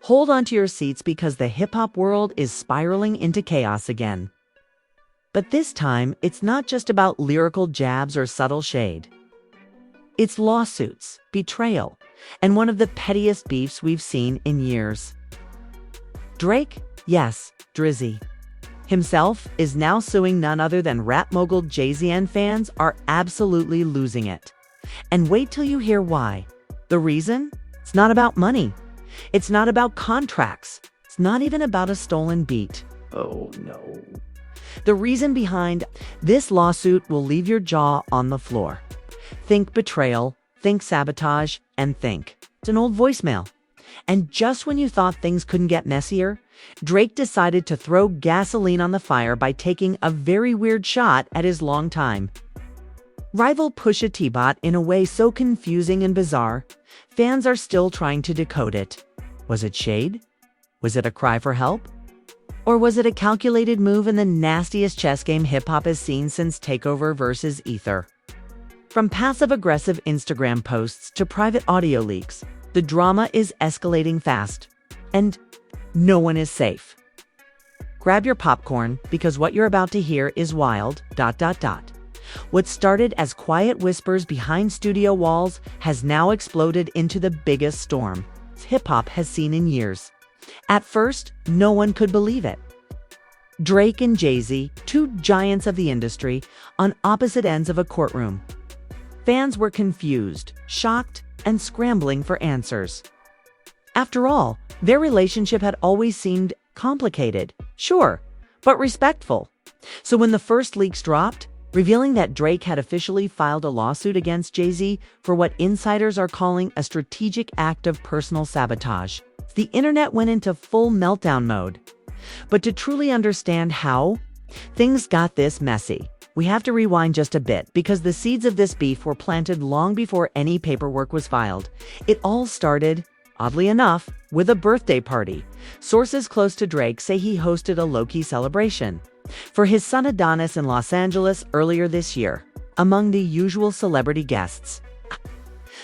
Hold on to your seats because the hip-hop world is spiraling into chaos again. But this time, it's not just about lyrical jabs or subtle shade. It's lawsuits, betrayal, and one of the pettiest beefs we've seen in years. Drake, yes, Drizzy, himself is now suing none other than rap mogul Jay-Z, and fans are absolutely losing it. And wait till you hear why. The reason? It's not about money. It's not about contracts. It's not even about a stolen beat. Oh no. The reason behind this lawsuit will leave your jaw on the floor. Think betrayal, think sabotage, and think it's an old voicemail. And just when you thought things couldn't get messier, Drake decided to throw gasoline on the fire by taking a very weird shot at his longtime rival Pusha T-Bot in a way so confusing and bizarre, fans are still trying to decode it. Was it shade? Was it a cry for help? Or was it a calculated move in the nastiest chess game hip-hop has seen since Takeover vs. Ether? From passive-aggressive Instagram posts to private audio leaks, the drama is escalating fast, and no one is safe. Grab your popcorn, because what you're about to hear is wild. What started as quiet whispers behind studio walls has now exploded into the biggest storm hip-hop has seen in years. At first, no one could believe it. Drake and Jay-Z, two giants of the industry, on opposite ends of a courtroom. Fans were confused, shocked, and scrambling for answers. After all, their relationship had always seemed complicated, sure, but respectful. So when the first leaks dropped, revealing that Drake had officially filed a lawsuit against Jay-Z for what insiders are calling a strategic act of personal sabotage, the internet went into full meltdown mode. But to truly understand how things got this messy, we have to rewind just a bit, because the seeds of this beef were planted long before any paperwork was filed. It all started, oddly enough, with a birthday party. Sources close to Drake say he hosted a low-key celebration for his son Adonis in Los Angeles earlier this year. Among the usual celebrity guests,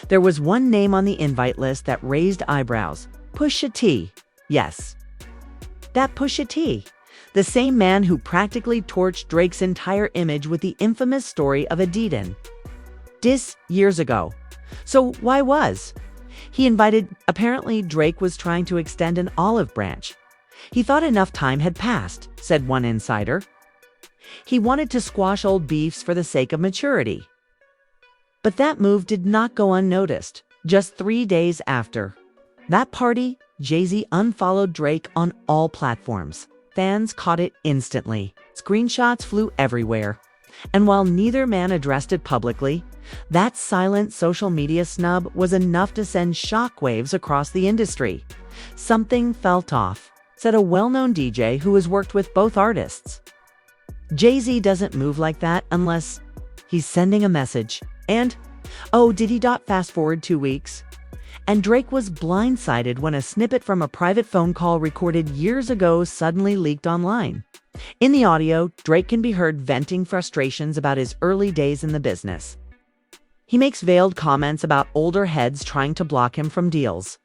there was one name on the invite list that raised eyebrows: Pusha T. Yes, that Pusha T. The same man who practically torched Drake's entire image with the infamous story of Adidas diss years ago. So why was he invited? Apparently, Drake was trying to extend an olive branch. He thought enough time had passed, said one insider. He wanted to squash old beefs for the sake of maturity. But that move did not go unnoticed. Just 3 days after that party, Jay-Z unfollowed Drake on all platforms. Fans caught it instantly. Screenshots flew everywhere. And while neither man addressed it publicly, that silent social media snub was enough to send shockwaves across the industry. Something felt off, said a well-known DJ who has worked with both artists. Jay-Z doesn't move like that unless he's sending a message. And, oh, did he? Fast forward 2 weeks. And Drake was blindsided when a snippet from a private phone call recorded years ago suddenly leaked online. In the audio, Drake can be heard venting frustrations about his early days in the business. He makes veiled comments about older heads trying to block him from deals,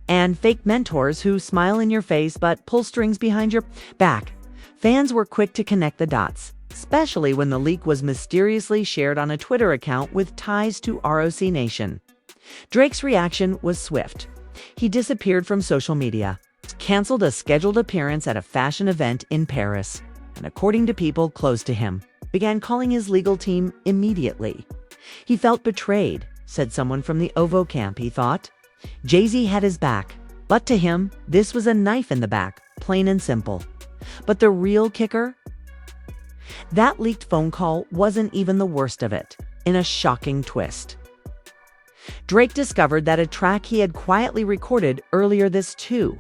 and fake mentors who smile in your face but pull strings behind your back. Fans were quick to connect the dots, especially when the leak was mysteriously shared on a Twitter account with ties to ROC Nation. Drake's reaction was swift. He disappeared from social media, canceled a scheduled appearance at a fashion event in Paris, and according to people close to him, began calling his legal team immediately. He felt betrayed, said someone from the OVO camp. He thought Jay-Z had his back, but to him, this was a knife in the back, plain and simple. But the real kicker? That leaked phone call wasn't even the worst of it. In a shocking twist, Drake discovered that a track he had quietly recorded earlier this too.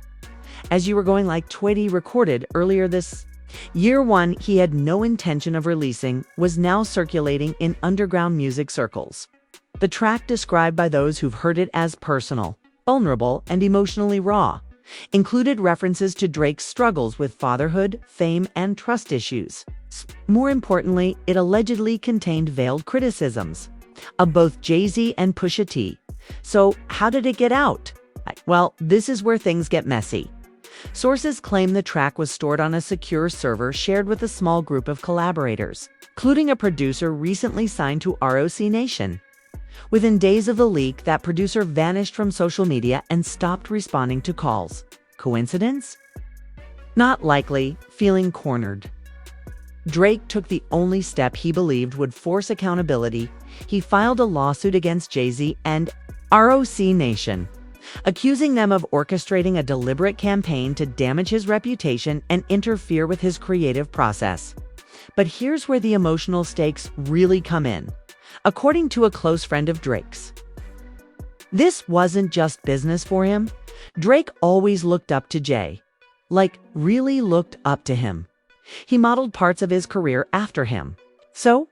As you were going like Twitty recorded earlier this year, one he had no intention of releasing, was now circulating in underground music circles. The track, described by those who've heard it as personal, vulnerable, and emotionally raw, included references to Drake's struggles with fatherhood, fame, and trust issues. More importantly, it allegedly contained veiled criticisms of both Jay-Z and Pusha T. So how did it get out? Well, this is where things get messy. Sources claim the track was stored on a secure server shared with a small group of collaborators, including a producer recently signed to ROC Nation. Within days of the leak, that producer vanished from social media and stopped responding to calls. Coincidence? Not likely. Feeling cornered, Drake took the only step he believed would force accountability. He filed a lawsuit against Jay-Z and ROC Nation, accusing them of orchestrating a deliberate campaign to damage his reputation and interfere with his creative process. But here's where the emotional stakes really come in. According to a close friend of Drake's, this wasn't just business for him. Drake always looked up to Jay. Like, really looked up to him. He modeled parts of his career after him. So,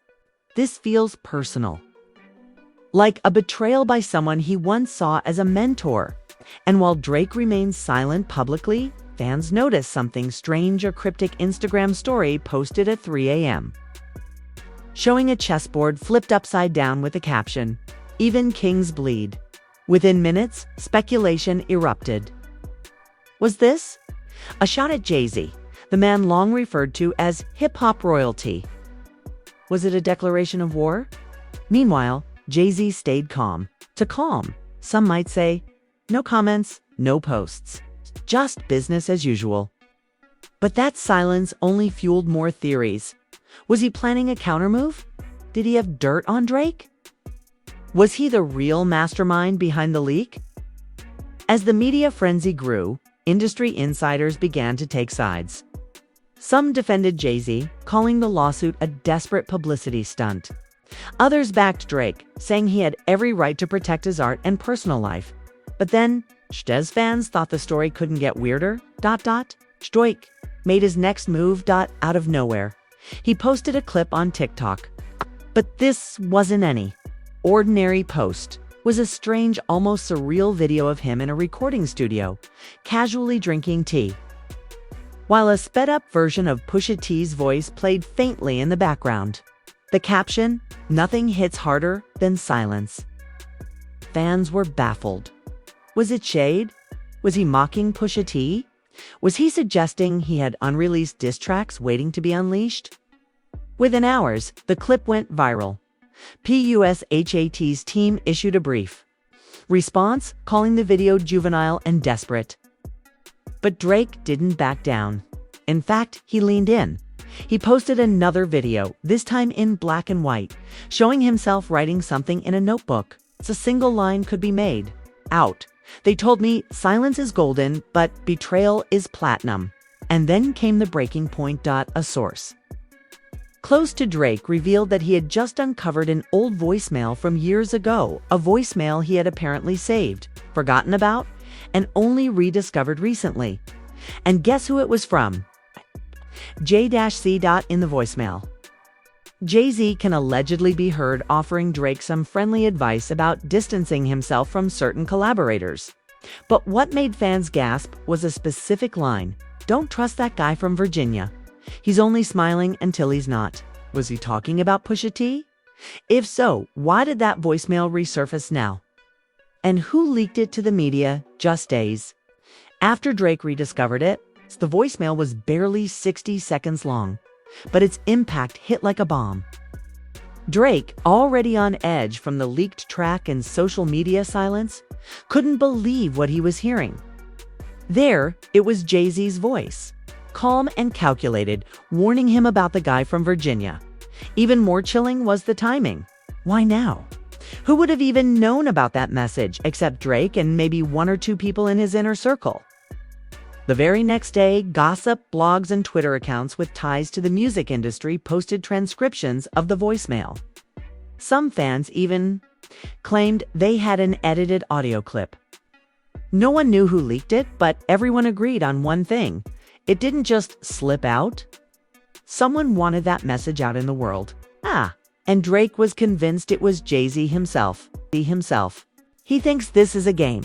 this feels personal. Like a betrayal by someone he once saw as a mentor. And while Drake remains silent publicly, fans notice something strange. A cryptic Instagram story posted at 3 a.m. showing a chessboard flipped upside down with the caption, "Even kings bleed." Within minutes, speculation erupted. Was this a shot at Jay-Z, the man long referred to as hip-hop royalty? Was it a declaration of war? Meanwhile, Jay-Z stayed calm. To calm, some might say, no comments, no posts. Just business as usual. But that silence only fueled more theories. Was he planning a countermove? Did he have dirt on Drake? Was he the real mastermind behind the leak? As the media frenzy grew, industry insiders began to take sides. Some defended Jay-Z, calling the lawsuit a desperate publicity stunt. Others backed Drake, saying he had every right to protect his art and personal life. But then, SUES fans thought the story couldn't get weirder. Drake made his next move. Out of nowhere. He posted a clip on TikTok. But this wasn't any ordinary post. It was a strange, almost surreal video of him in a recording studio, casually drinking tea, while a sped-up version of Pusha T's voice played faintly in the background. The caption, "Nothing hits harder than silence." Fans were baffled. Was it shade? Was he mocking Pusha T? Was he suggesting he had unreleased diss tracks waiting to be unleashed? Within hours, the clip went viral. Push's team issued a brief response, calling the video juvenile and desperate. But Drake didn't back down. In fact, he leaned in. He posted another video, this time in black and white, showing himself writing something in a notebook. It's a single line could be made. Out. They told me silence is golden, but betrayal is platinum. And then came the breaking point. A source close to Drake revealed that he had just uncovered an old voicemail from years ago, a voicemail he had apparently saved, forgotten about, and only rediscovered recently. And guess who it was from? J-C. In the voicemail, Jay-Z can allegedly be heard offering Drake some friendly advice about distancing himself from certain collaborators. But what made fans gasp was a specific line, "Don't trust that guy from Virginia. He's only smiling until he's not." Was he talking about Pusha T? If so, why did that voicemail resurface now? And who leaked it to the media just days after Drake rediscovered it? The voicemail was barely 60 seconds long, but its impact hit like a bomb. Drake, already on edge from the leaked track and social media silence, couldn't believe what he was hearing. There, it was Jay-Z's voice, calm and calculated, warning him about the guy from Virginia. Even more chilling was the timing. Why now? Who would have even known about that message except Drake and maybe one or two people in his inner circle? The very next day, gossip, blogs, and Twitter accounts with ties to the music industry posted transcriptions of the voicemail. Some fans even claimed they had an edited audio clip. No one knew who leaked it, but everyone agreed on one thing. It didn't just slip out. Someone wanted that message out in the world. And Drake was convinced it was Jay-Z himself. He thinks this is a game.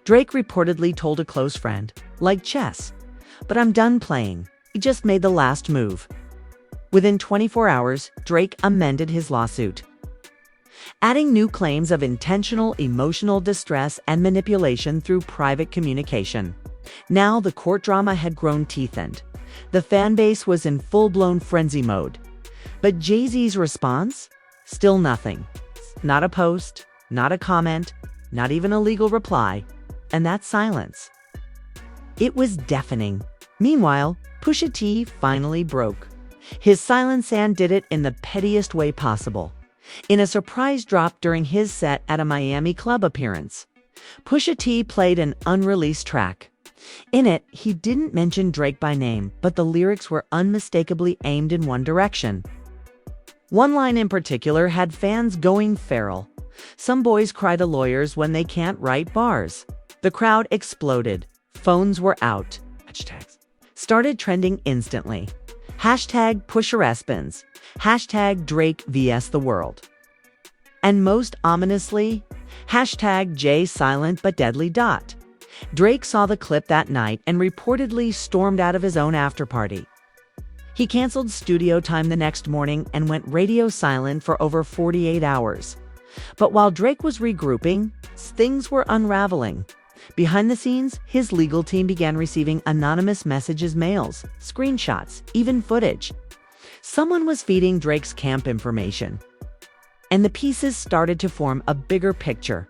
Drake reportedly told a close friend, "Like chess. But I'm done playing. He just made the last move." Within 24 hours, Drake amended his lawsuit. adding new claims of intentional emotional distress and manipulation through private communication. Now the court drama had grown teeth-end. The fan base was in full-blown frenzy mode. But Jay-Z's response? Still nothing. Not a post, not a comment, not even a legal reply, and that's silence. It was deafening. Meanwhile, Pusha T finally broke. His silence and did it in the pettiest way possible. In a surprise drop during his set at a Miami club appearance, Pusha T played an unreleased track. In it, he didn't mention Drake by name, but the lyrics were unmistakably aimed in one direction. One line in particular had fans going feral. Some boys cry to lawyers when they can't write bars. The crowd exploded. Phones were out. Hashtags started trending instantly. Hashtag Pusha Hashtag Drake vs. the world. And most ominously, hashtag J silent but deadly dot. Drake saw the clip that night and reportedly stormed out of his own afterparty. He canceled studio time the next morning and went radio silent for over 48 hours. But while Drake was regrouping, things were unraveling. Behind the scenes, his legal team began receiving anonymous messages, mails, screenshots, even footage. Someone was feeding Drake's camp information. And the pieces started to form a bigger picture,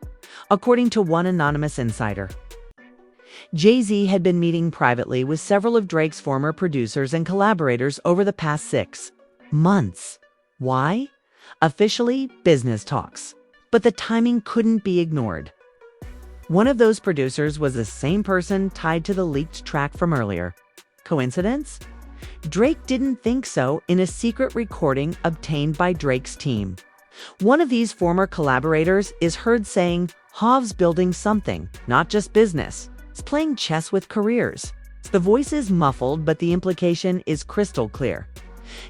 according to one anonymous insider. Jay-Z had been meeting privately with several of Drake's former producers and collaborators over the past 6 months. Why? Officially, business talks. But the timing couldn't be ignored. One of those producers was the same person tied to the leaked track from earlier. Coincidence? Drake didn't think so in a secret recording obtained by Drake's team. One of these former collaborators is heard saying, "Hov's building something, not just business. It's playing chess with careers." The voice is muffled, but the implication is crystal clear.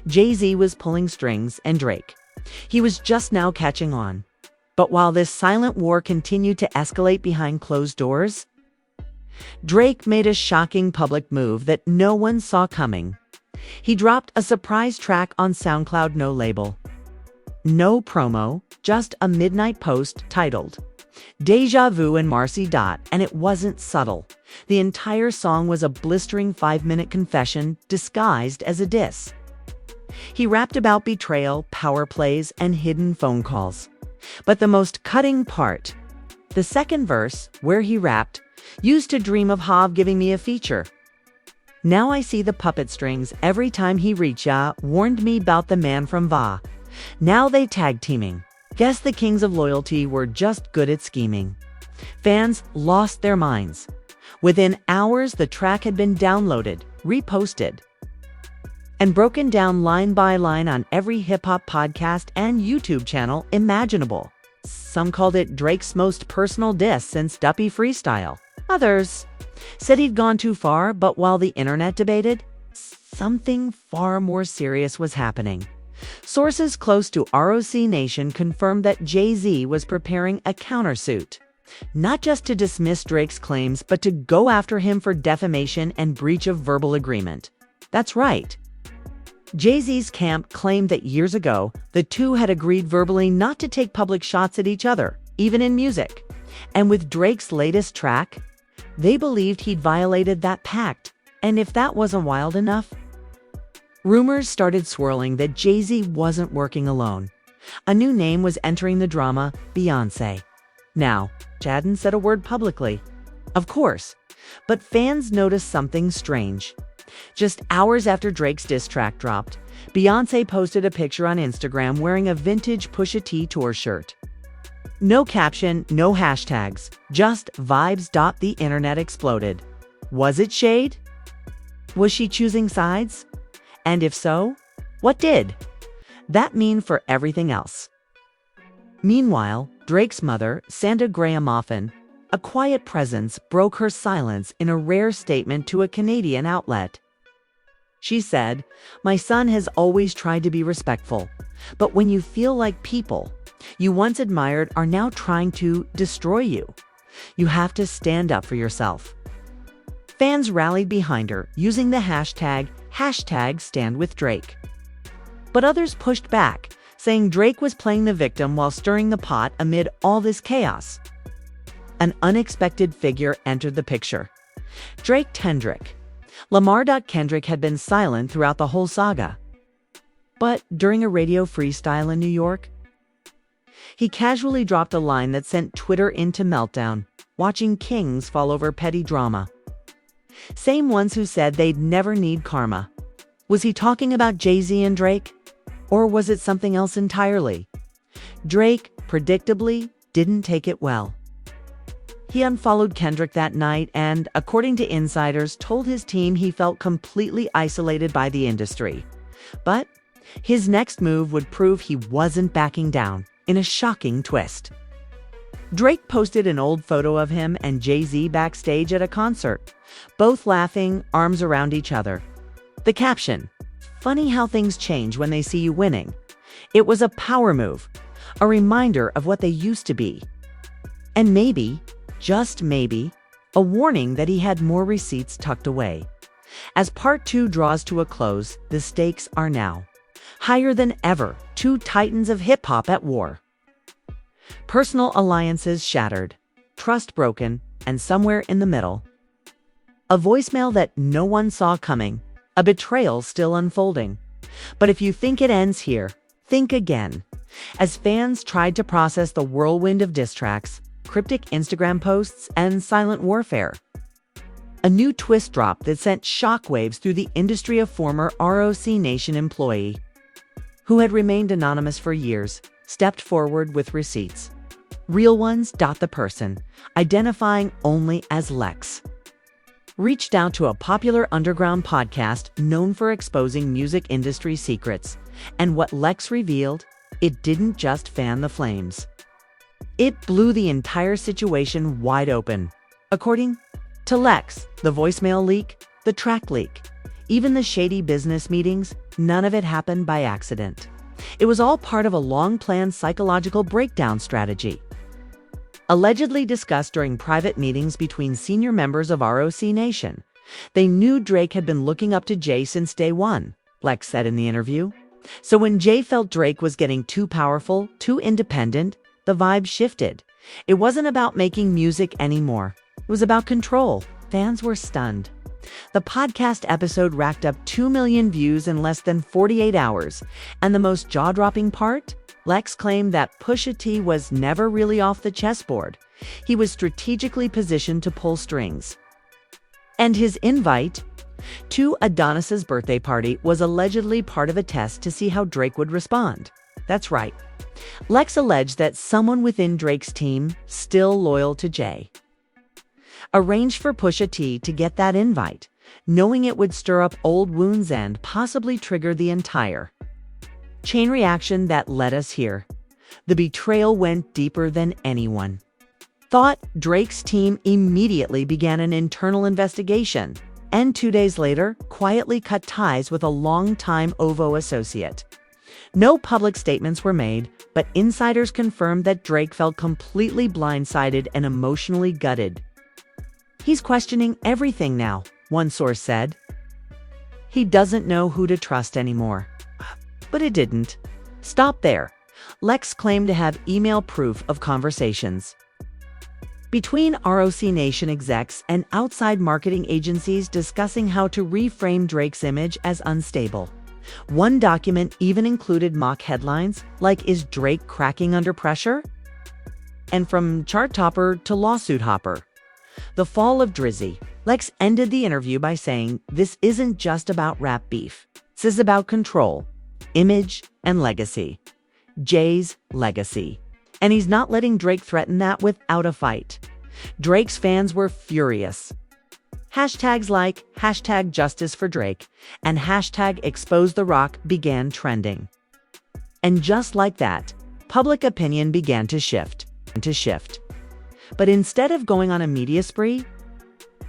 Jay-Z was pulling strings and Drake. He was just now catching on. But while this silent war continued to escalate behind closed doors, Drake made a shocking public move that no one saw coming. He dropped a surprise track on SoundCloud, no label. No promo, just a midnight post titled Deja Vu and Marcy Dot, and it wasn't subtle. The entire song was a blistering 5-minute confession disguised as a diss. He rapped about betrayal, power plays, and hidden phone calls. But the most cutting part, the second verse, where he rapped, "Used to dream of Hov giving me a feature. Now I see the puppet strings every time he reach ya, warned me about the man from Va. Now they tag teaming. Guess the kings of loyalty were just good at scheming." Fans lost their minds. Within hours, the track had been downloaded, reposted, and broken down line by line on every hip-hop podcast and YouTube channel imaginable. Some called it Drake's most personal diss since Duppy Freestyle. Others said he'd gone too far, but while the internet debated, something far more serious was happening. Sources close to ROC Nation confirmed that Jay-Z was preparing a countersuit, not just to dismiss Drake's claims, but to go after him for defamation and breach of verbal agreement. That's right. Jay-Z's camp claimed that years ago, the two had agreed verbally not to take public shots at each other, even in music. And with Drake's latest track, they believed he'd violated that pact. And if that wasn't wild enough, rumors started swirling that Jay-Z wasn't working alone. A new name was entering the drama, Beyonce. Now, she hadn't said a word publicly, of course, but fans noticed something strange. Just hours after Drake's diss track dropped, Beyonce posted a picture on Instagram wearing a vintage Pusha T tour shirt. No caption, no hashtags, just vibes. The internet exploded. Was it shade? Was she choosing sides? And if so, what did that mean for everything else? Meanwhile, Drake's mother, Sandra Graham-Moffin, a quiet presence, broke her silence in a rare statement to a Canadian outlet. She said, "My son has always tried to be respectful, but when you feel like people you once admired are now trying to destroy you, you have to stand up for yourself." Fans rallied behind her, using the hashtag #StandWithDrake. But others pushed back, saying Drake was playing the victim while stirring the pot amid all this chaos. An unexpected figure entered the picture. Drake Kendrick. Lamar Kendrick had been silent throughout the whole saga. But during a radio freestyle in New York, he casually dropped a line that sent Twitter into meltdown, watching kings fall over petty drama. Same ones who said they'd never need karma. Was he talking about Jay-Z and Drake? Or was it something else entirely? Drake, predictably, didn't take it well. He unfollowed Kendrick that night and, according to insiders, told his team he felt completely isolated by the industry. But his next move would prove he wasn't backing down, in a shocking twist. Drake posted an old photo of him and Jay-Z backstage at a concert, both laughing, arms around each other. The caption, "Funny how things change when they see you winning." It was a power move, a reminder of what they used to be. And maybe, just maybe, a warning that he had more receipts tucked away. As part 2 draws to a close, the stakes are now higher than ever, two titans of hip-hop at war. Personal alliances shattered, trust broken, and somewhere in the middle, a voicemail that no one saw coming, a betrayal still unfolding. But if you think it ends here, think again. As fans tried to process the whirlwind of diss tracks, cryptic Instagram posts, and silent warfare, a new twist dropped that sent shockwaves through the industry. Of former ROC Nation employee, who had remained anonymous for years, stepped forward with receipts. Real ones. The person, identifying only as Lex, reached out to a popular underground podcast known for exposing music industry secrets. And what Lex revealed, it didn't just fan the flames. It blew the entire situation wide open. According to Lex, the voicemail leak, the track leak, even the shady business meetings, none of it happened by accident. It was all part of a long-planned psychological breakdown strategy, allegedly discussed during private meetings between senior members of ROC Nation. They knew Drake had been looking up to Jay since day one, Lex said in the interview. So when Jay felt Drake was getting too powerful, too independent, the vibe shifted. It wasn't about making music anymore. It was about control. Fans were stunned. The podcast episode racked up 2 million views in less than 48 hours. And the most jaw-dropping part? Lex claimed that Pusha T was never really off the chessboard. He was strategically positioned to pull strings. And his invite to Adonis's birthday party was allegedly part of a test to see how Drake would respond. That's right. Lex alleged that someone within Drake's team, still loyal to Jay, arranged for Pusha T to get that invite, knowing it would stir up old wounds and possibly trigger the entire chain reaction that led us here. The betrayal went deeper than anyone thought. Drake's team immediately began an internal investigation, and 2 days later, quietly cut ties with a longtime OVO associate. No public statements were made, but insiders confirmed that Drake felt completely blindsided and emotionally gutted. He's questioning everything now, one source said. He doesn't know who to trust anymore. But it didn't stop there. Lex claimed to have email proof of conversations between ROC Nation execs and outside marketing agencies discussing how to reframe Drake's image as unstable. One document even included mock headlines like, "Is Drake cracking under pressure?" And from chart topper to lawsuit hopper. The fall of Drizzy. Lex ended the interview by saying, "This isn't just about rap beef. This is about control, image, and legacy. Jay's legacy. And he's not letting Drake threaten that without a fight." Drake's fans were furious. Hashtags like #Justice for Drake and #Expose the Rock began trending. And just like that, public opinion began to shift. But instead of going on a media spree,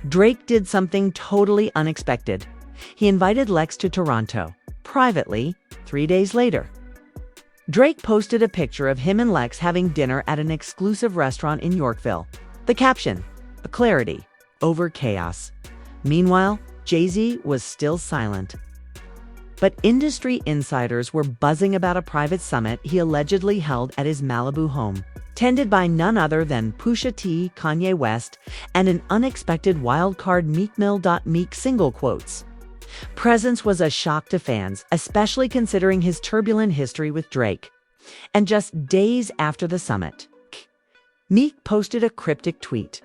Drake did something totally unexpected. He invited Lex to Toronto, privately, 3 days later. Drake posted a picture of him and Lex having dinner at an exclusive restaurant in Yorkville. The caption, "A clarity over chaos." Meanwhile, Jay-Z was still silent. But industry insiders were buzzing about a private summit he allegedly held at his Malibu home, tended by none other than Pusha T, Kanye West, and an unexpected wildcard Meek Mill. Meek single quotes. Presence was a shock to fans, especially considering his turbulent history with Drake. And just days after the summit, Meek posted a cryptic tweet.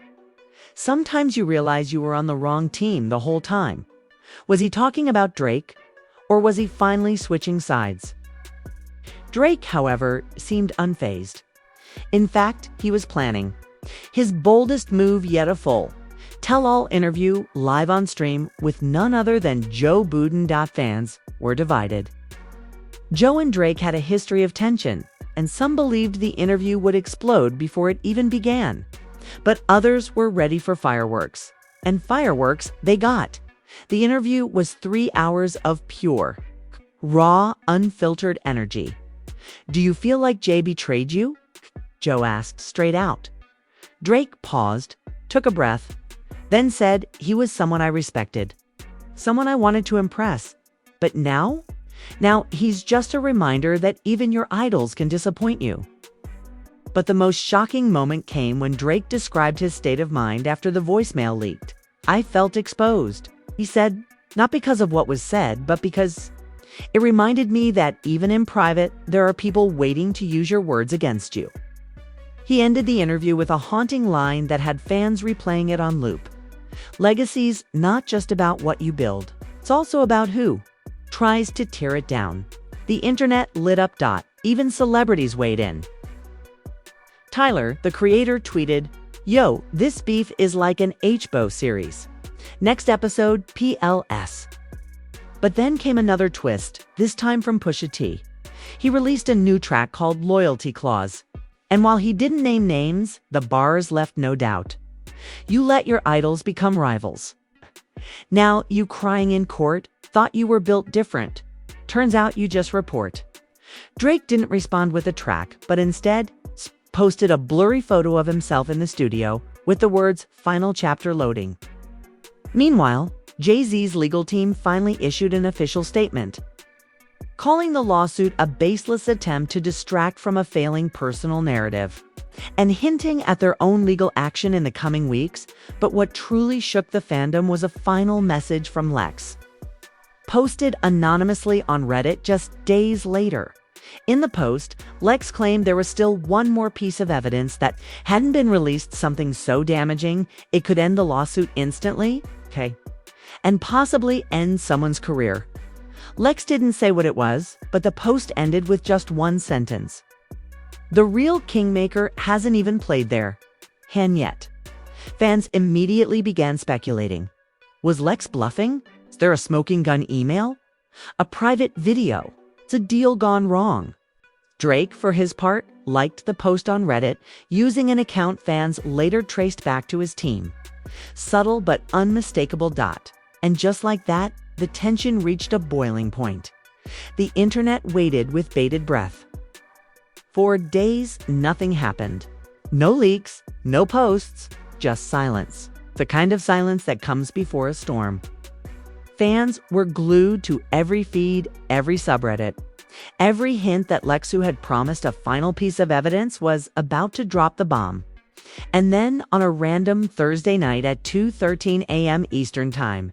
Sometimes you realize you were on the wrong team the whole time. Was he talking about Drake? Or was he finally switching sides? Drake, however, seemed unfazed. In fact, he was planning his boldest move yet, a full tell-all interview live on stream with none other than Joe Budden. Fans were divided. Joe and Drake had a history of tension, and some believed the interview would explode before it even began. But others were ready for fireworks. And fireworks they got. The interview was 3 hours of pure, raw, unfiltered energy. "Do you feel like Jay betrayed you?" Joe asked straight out. Drake paused, took a breath, then said he was someone I respected, someone I wanted to impress. But now he's just a reminder that even your idols can disappoint you. But the most shocking moment came when Drake described his state of mind after the voicemail leaked. "I felt exposed," he said, "not because of what was said, but because it reminded me that even in private, there are people waiting to use your words against you." He ended the interview with a haunting line that had fans replaying it on loop. "Legacy's not just about what you build. It's also about who tries to tear it down." The internet lit up. Even celebrities weighed in. Tyler, the creator, tweeted, "Yo, this beef is like an HBO series. Next episode, PLS." But then came another twist, this time from Pusha T. He released a new track called Loyalty Clause. And while he didn't name names, the bars left no doubt. "You let your idols become rivals. Now you crying in court, thought you were built different. Turns out you just report." Drake didn't respond with a track, but instead posted a blurry photo of himself in the studio with the words "Final Chapter Loading." Meanwhile, Jay-Z's legal team finally issued an official statement, calling the lawsuit a baseless attempt to distract from a failing personal narrative, and hinting at their own legal action in the coming weeks. But what truly shook the fandom was a final message from Lex, posted anonymously on Reddit just days later. In the post, Lex claimed there was still one more piece of evidence that hadn't been released, something so damaging it could end the lawsuit instantly, and possibly end someone's career. Lex didn't say what it was, but the post ended with just one sentence. "The real kingmaker hasn't even played their hand yet." Fans immediately began speculating. Was Lex bluffing? Is there a smoking gun email? A private video? It's a deal gone wrong. Drake, for his part, liked the post on Reddit, using an account fans later traced back to his team. Subtle but unmistakable. And just like that, the tension reached a boiling point. The internet waited with bated breath. For days, nothing happened. No leaks, no posts, just silence. The kind of silence that comes before a storm. Fans were glued to every feed, every subreddit. Every hint that Lexu had promised a final piece of evidence was about to drop the bomb. And then, on a random Thursday night at 2:13 a.m. Eastern Time,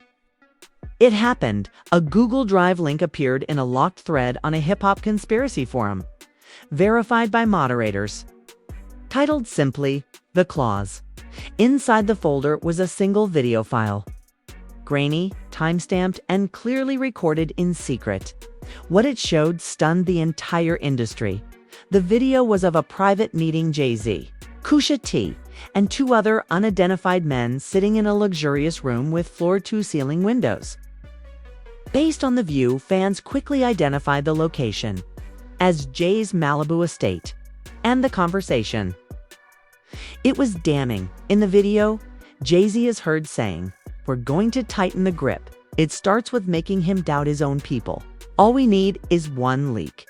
it happened. A Google Drive link appeared in a locked thread on a hip-hop conspiracy forum, verified by moderators. Titled simply, "The Clause." Inside the folder was a single video file. Grainy, time-stamped, and clearly recorded in secret. What it showed stunned the entire industry. The video was of a private meeting Jay-Z, Pusha T, and two other unidentified men sitting in a luxurious room with floor-to-ceiling windows. Based on the view, fans quickly identified the location as Jay's Malibu estate, and the conversation. It was damning. In the video, Jay-Z is heard saying, "We're going to tighten the grip. It starts with making him doubt his own people. All we need is one leak.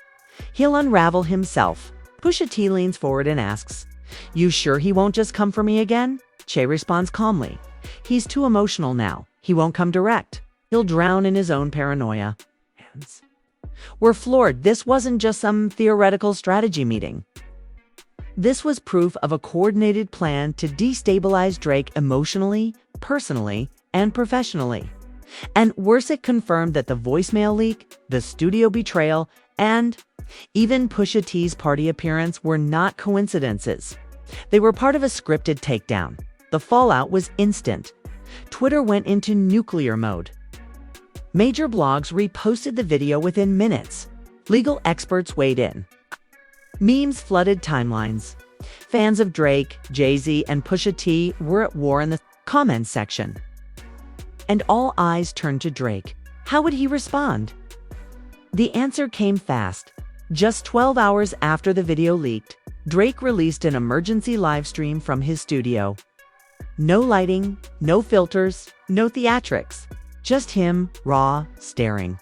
He'll unravel himself." Pusha T leans forward and asks, "You sure he won't just come for me again?" Che responds calmly, "He's too emotional now. He won't come direct. He'll drown in his own paranoia." fans were floored. This wasn't just some theoretical strategy meeting. This was proof of a coordinated plan to destabilize Drake emotionally, personally, and professionally. And worse, it confirmed that the voicemail leak, the studio betrayal, and even Pusha T's party appearance were not coincidences. They were part of a scripted takedown. The fallout was instant. Twitter went into nuclear mode. Major blogs reposted the video within minutes. Legal experts weighed in. Memes flooded timelines. Fans of Drake, Jay-Z, and Pusha T were at war in the comments section. And all eyes turned to Drake. How would he respond? The answer came fast. Just 12 hours after the video leaked, Drake released an emergency live stream from his studio. No lighting, no filters, no theatrics. Just him, raw, staring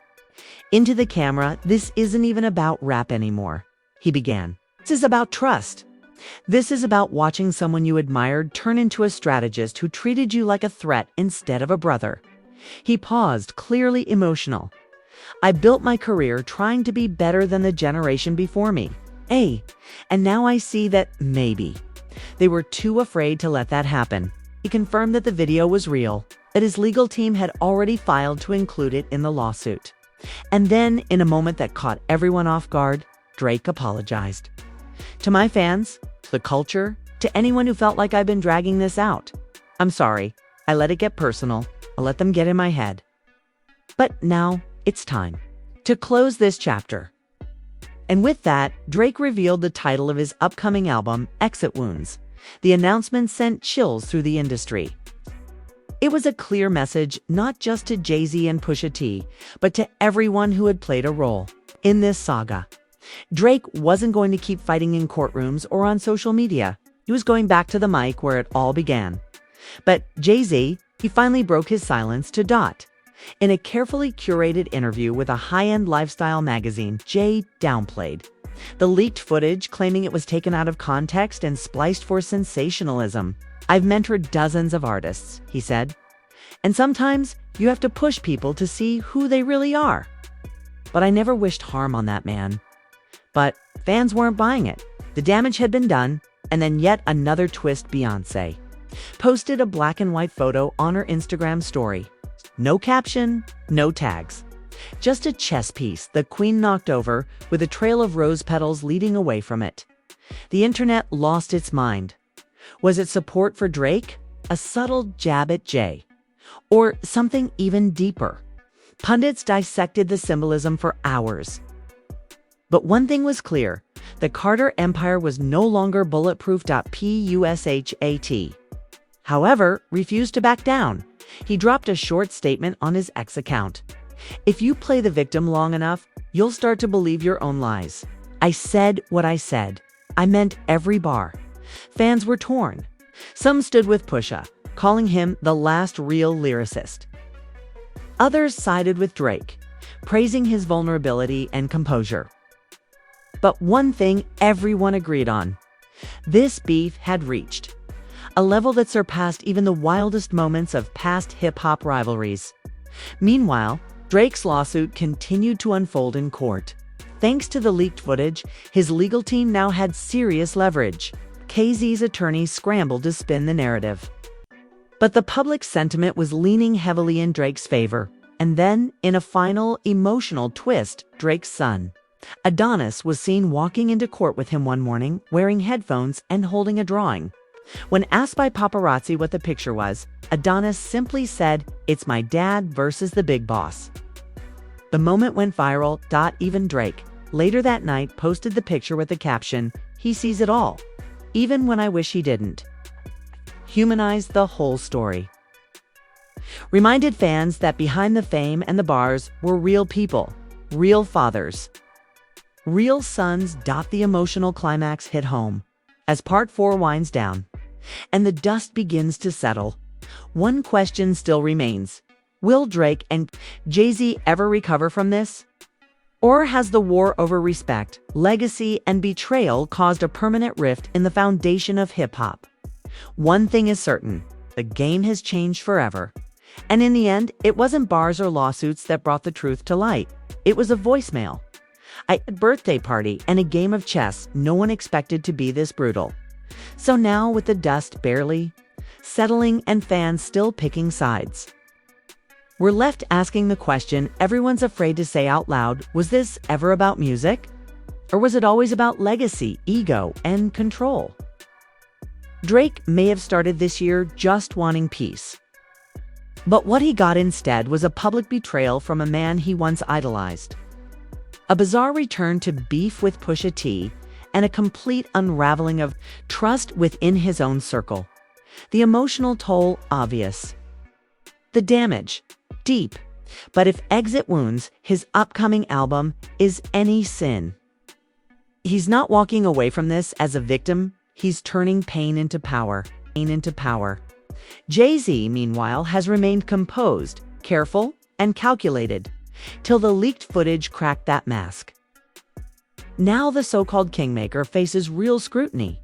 into the camera. This isn't even about rap anymore, he began. This is about trust. This is about watching someone you admired turn into a strategist who treated you like a threat instead of a brother. He paused, clearly emotional. I built my career trying to be better than the generation before me. And now I see that maybe they were too afraid to let that happen. He confirmed that the video was real, that his legal team had already filed to include it in the lawsuit. And then, in a moment that caught everyone off guard, Drake apologized. To my fans, to the culture, to anyone who felt like I've been dragging this out, I'm sorry. I let it get personal. I let them get in my head. But now, it's time to close this chapter. And with that, Drake revealed the title of his upcoming album, Exit Wounds. The announcement sent chills through the industry. It was a clear message not just to Jay-Z and Pusha T, but to everyone who had played a role in this saga. Drake wasn't going to keep fighting in courtrooms or on social media. He was going back to the mic where it all began. But Jay-Z, he finally broke his silence to Dot. In a carefully curated interview with a high-end lifestyle magazine, Jay downplayed the leaked footage, claiming it was taken out of context and spliced for sensationalism. I've mentored dozens of artists, he said. And sometimes you have to push people to see who they really are. But I never wished harm on that man. But fans weren't buying it. The damage had been done, and then yet another twist. Beyoncé posted a black and white photo on her Instagram story. No caption, no tags. Just a chess piece the queen knocked over with a trail of rose petals leading away from it. The internet lost its mind. Was it support for Drake? A subtle jab at Jay? Or something even deeper? Pundits dissected the symbolism for hours. But one thing was clear. The Carter empire was no longer bulletproof. Pusha, however, refused to back down. He dropped a short statement on his X account. If you play the victim long enough, you'll start to believe your own lies. I said what I said. I meant every bar. Fans were torn. Some stood with Pusha, calling him the last real lyricist. Others sided with Drake, praising his vulnerability and composure. But one thing everyone agreed on. This beef had reached a level that surpassed even the wildest moments of past hip-hop rivalries. Meanwhile, Drake's lawsuit continued to unfold in court. Thanks to the leaked footage, his legal team now had serious leverage. KZ's attorneys scrambled to spin the narrative. But the public sentiment was leaning heavily in Drake's favor. And then, in a final, emotional twist, Drake's son, Adonis, was seen walking into court with him one morning, wearing headphones and holding a drawing. When asked by paparazzi what the picture was, Adonis simply said, "It's my dad versus the big boss." The moment went viral. Even Drake, later that night, posted the picture with the caption, "He sees it all, even when I wish he didn't." Humanized the whole story. Reminded fans that behind the fame and the bars were real people, real fathers, real sons. The emotional climax hit home as part 4 winds down and the dust begins to settle. One question still remains. Will Drake and Jay-Z ever recover from this? Or has the war over respect, legacy, and betrayal caused a permanent rift in the foundation of hip-hop? One thing is certain, the game has changed forever. And in the end, it wasn't bars or lawsuits that brought the truth to light. It was a voicemail. A birthday party and a game of chess no one expected to be this brutal. So now, with the dust barely settling and fans still picking sides, we're left asking the question everyone's afraid to say out loud: was this ever about music? Or was it always about legacy, ego, and control? Drake may have started this year just wanting peace. But what he got instead was a public betrayal from a man he once idolized. A bizarre return to beef with Pusha T, and a complete unraveling of trust within his own circle. The emotional toll obvious. The damage deep. But if Exit Wounds, his upcoming album, is any sin, he's not walking away from this as a victim, he's turning pain into power. Jay-Z, meanwhile, has remained composed, careful, and calculated, till the leaked footage cracked that mask. Now the so-called kingmaker faces real scrutiny.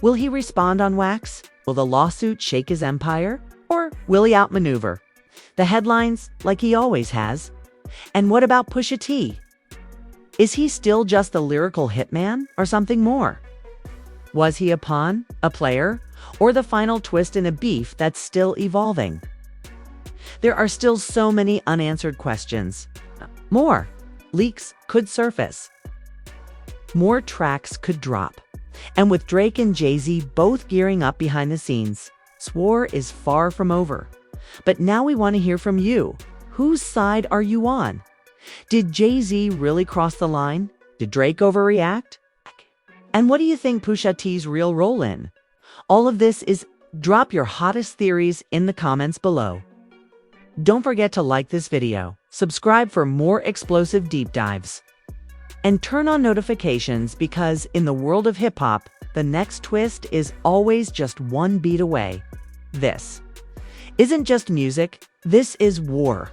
Will he respond on wax? Will the lawsuit shake his empire? Or will he outmaneuver the headlines like he always has? And what about Pusha T? Is he still just the lyrical hitman or something more? Was he a pawn, a player, or the final twist in a beef that's still evolving? There are still so many unanswered questions. More leaks could surface. More tracks could drop. And with Drake and Jay-Z both gearing up behind the scenes, SUES is far from over. But now we want to hear from you. Whose side are you on? Did Jay-Z really cross the line? Did Drake overreact? And what do you think Pusha T's real role in all of this is? Drop your hottest theories in the comments below. Don't forget to like this video, subscribe for more explosive deep dives, and turn on notifications because in the world of hip-hop, the next twist is always just one beat away. This isn't just music, this is war.